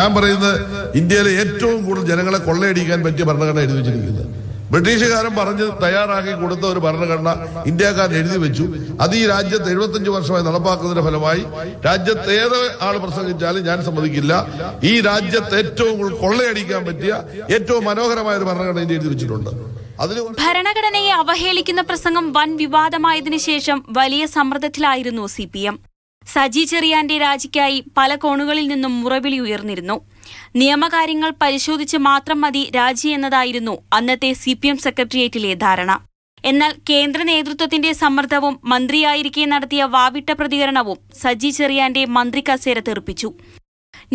ഞാൻ പറയുന്നത് ഇന്ത്യയിലെ ഏറ്റവും കൂടുതൽ ജനങ്ങളെ കൊള്ളയടിക്കാൻ പറ്റിയ ഭരണഘടന എഴുതി വെച്ചിരിക്കുന്നത് ബ്രിട്ടീഷുകാരൻ പറഞ്ഞ് തയ്യാറാക്കി കൊടുത്ത ഒരു ഭരണഘടന ഇന്ത്യക്കാരൻ എഴുതി വെച്ചു. അത് ഈ രാജ്യത്ത് 75 വർഷമായി നടപ്പാക്കുന്നതിന്റെ ഫലമായി രാജ്യത്ത് ഏത് ആള് പ്രസംഗിച്ചാലും ഞാൻ സമ്മതിക്കില്ല. ഈ രാജ്യത്ത് ഏറ്റവും കൂടുതൽ കൊള്ളയടിക്കാൻ പറ്റിയ ഏറ്റവും മനോഹരമായ ഒരു ഭരണഘടന ഇന്ത്യ എഴുതി വെച്ചിട്ടുണ്ട്. ഭരണഘടനയെ അവഹേളിക്കുന്ന പ്രസംഗം വൻ വിവാദമായതിനു ശേഷം വലിയ സമ്മർദ്ദത്തിലായിരുന്നു CPM. സജി ചെറിയാന്റെ രാജിക്കായി പല കോണുകളിൽ നിന്നും മുറവിളി ഉയർന്നിരുന്നു. നിയമകാര്യങ്ങൾ പരിശോധിച്ച് മാത്രം മതി രാജി എന്നതായിരുന്നു അന്നത്തെ CPM സെക്രട്ടേറിയറ്റിലെ ധാരണ. എന്നാൽ കേന്ദ്ര നേതൃത്വത്തിന്റെ സമ്മർദ്ദവും മന്ത്രിയായിരിക്കെ നടത്തിയ വാവിട്ട പ്രതികരണവും സജി ചെറിയാന്റെ മന്ത്രി കസേര തെറിപ്പിച്ചു.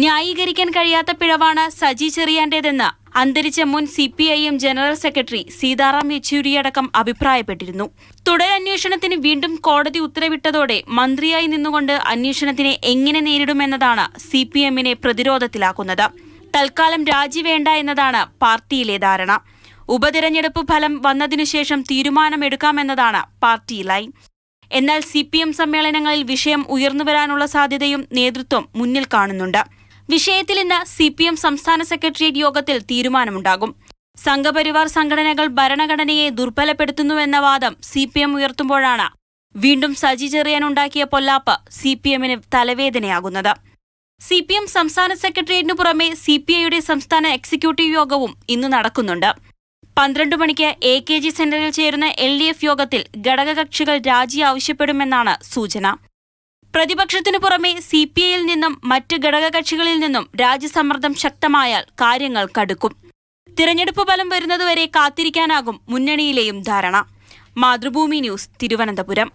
ന്യായീകരിക്കാൻ കഴിയാത്ത പിഴവാണ് സജി ചെറിയാന്റേതെന്ന് അന്തരിച്ച മുൻ CPIM ജനറൽ സെക്രട്ടറി സീതാറാം യെച്ചൂരിയടക്കം അഭിപ്രായപ്പെട്ടിരുന്നു. തുടരന്വേഷണത്തിന് വീണ്ടും കോടതി ഉത്തരവിട്ടതോടെ മന്ത്രിയായി നിന്നുകൊണ്ട് അന്വേഷണത്തിനെ എങ്ങനെ നേരിടുമെന്നതാണ് CPMനെ പ്രതിരോധത്തിലാക്കുന്നത്. തൽക്കാലം രാജി വേണ്ട എന്നതാണ് പാർട്ടിയിലെ ധാരണ. ഉപതെരഞ്ഞെടുപ്പ് ഫലം വന്നതിനുശേഷം തീരുമാനമെടുക്കാമെന്നതാണ് പാർട്ടി ലൈൻ. എന്നാൽ CPM സമ്മേളനങ്ങളിൽ വിഷയം ഉയർന്നുവരാനുള്ള സാധ്യതയും നേതൃത്വം മുന്നിൽ കാണുന്നുണ്ട്. വിഷയത്തിൽ ഇന്ന് CPM സംസ്ഥാന സെക്രട്ടേറിയറ്റ് യോഗത്തിൽ തീരുമാനമുണ്ടാകും. സംഘപരിവാർ സംഘടനകൾ ഭരണഘടനയെ ദുർബലപ്പെടുത്തുന്നുവെന്ന വാദം CPM ഉയർത്തുമ്പോഴാണ് വീണ്ടും സജി ചെറിയാൻ ഉണ്ടാക്കിയ പൊല്ലാപ്പ് CPMന് തലവേദനയാകുന്നത്. CPM സംസ്ഥാന സെക്രട്ടേറിയറ്റിനു പുറമെ CPIയുടെ സംസ്ഥാന എക്സിക്യൂട്ടീവ് യോഗവും ഇന്ന് നടക്കുന്നുണ്ട്. 12 മണിക്ക് AKG സെന്ററിൽ ചേരുന്ന LDF യോഗത്തിൽ ഘടകകക്ഷികൾ രാജി ആവശ്യപ്പെടുമെന്നാണ് സൂചന. പ്രതിപക്ഷത്തിനു പുറമെ CPIയിൽ നിന്നും മറ്റ് ഘടകകക്ഷികളിൽ നിന്നും രാജ്യസമ്മർദ്ദം ശക്തമായാൽ കാര്യങ്ങൾ കടുക്കും. തിരഞ്ഞെടുപ്പ് ഫലം വരുന്നതുവരെ കാത്തിരിക്കാനാകും മുന്നണിയിലെയും ധാരണ. മാതൃഭൂമി ന്യൂസ്, തിരുവനന്തപുരം.